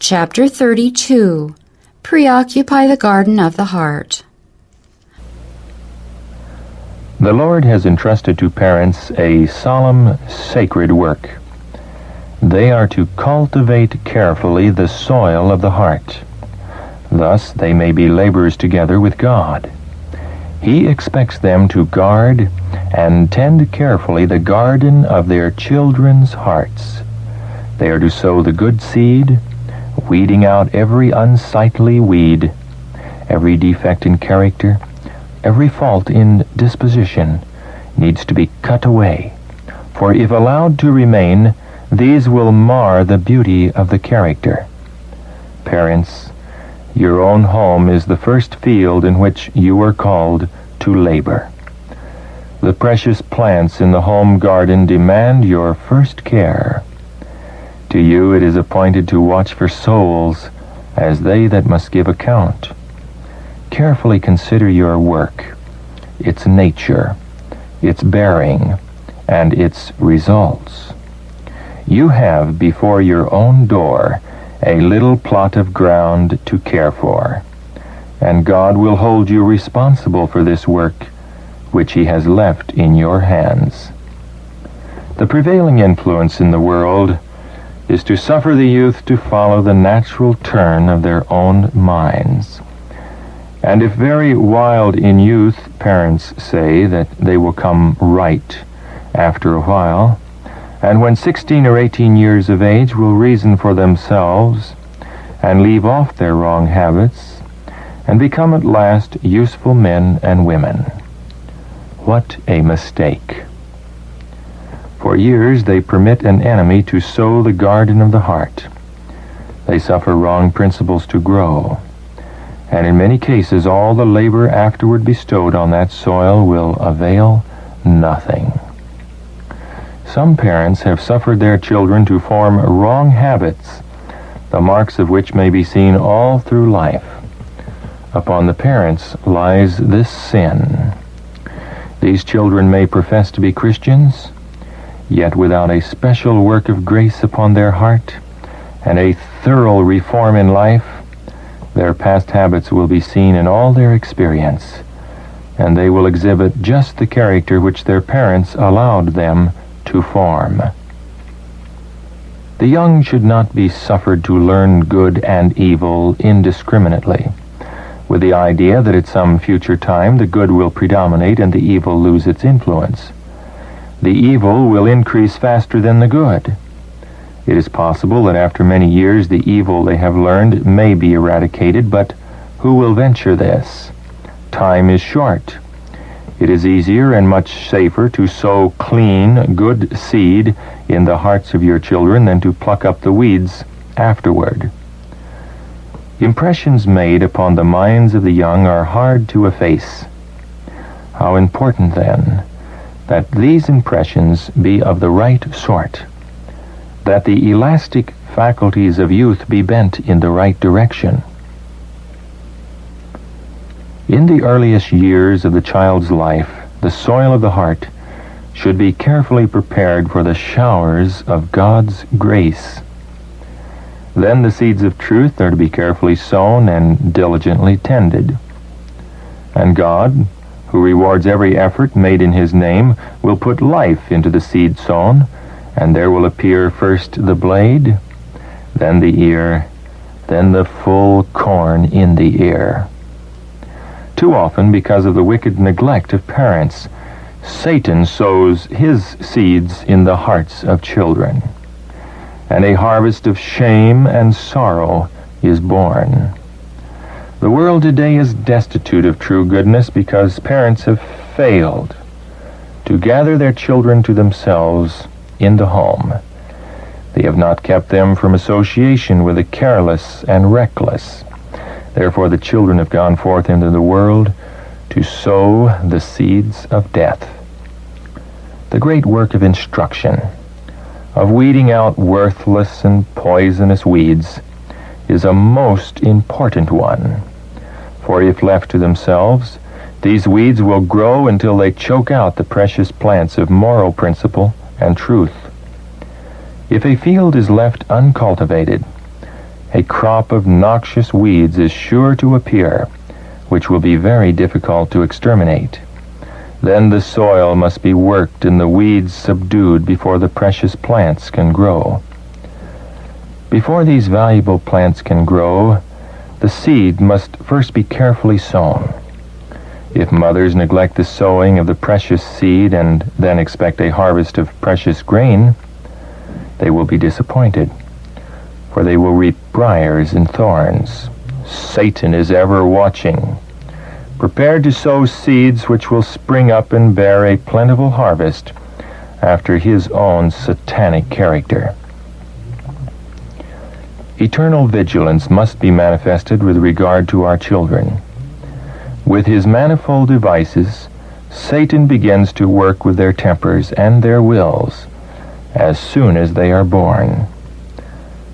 Chapter 32. Preoccupy the Garden of the Heart. The Lord has entrusted to parents a solemn, sacred work. They are to cultivate carefully the soil of the heart. Thus they may be laborers together with God. He expects them to guard and tend carefully the garden of their children's hearts. They are to sow the good seed, weeding out every unsightly weed, every defect in character, every fault in disposition needs to be cut away, for if allowed to remain, these will mar the beauty of the character. Parents, your own home is the first field in which you are called to labor. The precious plants in the home garden demand your first care. To you it is appointed to watch for souls as they that must give account. Carefully consider your work, its nature, its bearing, and its results. You have before your own door a little plot of ground to care for, and God will hold you responsible for this work which He has left in your hands. The prevailing influence in the world is to suffer the youth to follow the natural turn of their own minds. And if very wild in youth, parents say that they will come right after a while, and when 16 or 18 years of age will reason for themselves and leave off their wrong habits and become at last useful men and women. What a mistake! For years they permit an enemy to sow the garden of the heart. They suffer wrong principles to grow, and in many cases all the labor afterward bestowed on that soil will avail nothing. Some parents have suffered their children to form wrong habits, the marks of which may be seen all through life. Upon the parents lies this sin. These children may profess to be Christians, yet without a special work of grace upon their heart and a thorough reform in life, their past habits will be seen in all their experience, and they will exhibit just the character which their parents allowed them to form. The young should not be suffered to learn good and evil indiscriminately, with the idea that at some future time the good will predominate and the evil lose its influence. The evil will increase faster than the good. It is possible that after many years the evil they have learned may be eradicated, but who will venture this? Time is short. It is easier and much safer to sow clean, good seed in the hearts of your children than to pluck up the weeds afterward. Impressions made upon the minds of the young are hard to efface. How important, then, that these impressions be of the right sort, that the elastic faculties of youth be bent in the right direction. In the earliest years of the child's life, the soil of the heart should be carefully prepared for the showers of God's grace. Then the seeds of truth are to be carefully sown and diligently tended. And God, who rewards every effort made in His name, will put life into the seed sown, and there will appear first the blade, then the ear, then the full corn in the ear. Too often, because of the wicked neglect of parents, Satan sows his seeds in the hearts of children, and a harvest of shame and sorrow is born. The world today is destitute of true goodness because parents have failed to gather their children to themselves in the home. They have not kept them from association with the careless and reckless. Therefore the children have gone forth into the world to sow the seeds of death. The great work of instruction, of weeding out worthless and poisonous weeds, is a most important one. For if left to themselves, these weeds will grow until they choke out the precious plants of moral principle and truth. If a field is left uncultivated, a crop of noxious weeds is sure to appear, which will be very difficult to exterminate. Then the soil must be worked and the weeds subdued before the precious plants can grow. Before these valuable plants can grow, the seed must first be carefully sown. If mothers neglect the sowing of the precious seed and then expect a harvest of precious grain, they will be disappointed, for they will reap briars and thorns. Satan is ever watching, prepared to sow seeds which will spring up and bear a plentiful harvest after his own satanic character. Eternal vigilance must be manifested with regard to our children. With his manifold devices, Satan begins to work with their tempers and their wills as soon as they are born.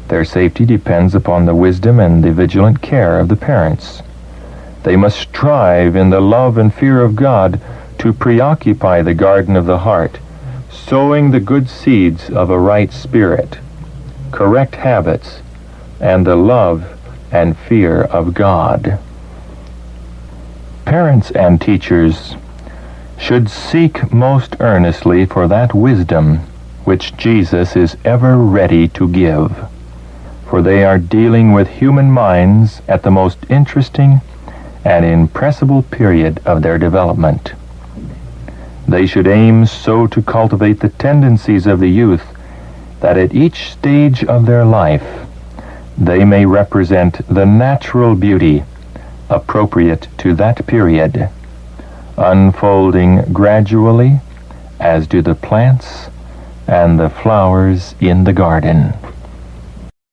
Their safety depends upon the wisdom and the vigilant care of the parents. They must strive in the love and fear of God to preoccupy the garden of the heart, sowing the good seeds of a right spirit, correct habits, and the love and fear of God. Parents and teachers should seek most earnestly for that wisdom which Jesus is ever ready to give, for they are dealing with human minds at the most interesting and impressible period of their development. They should aim so to cultivate the tendencies of the youth that at each stage of their life they may represent the natural beauty appropriate to that period, unfolding gradually as do the plants and the flowers in the garden.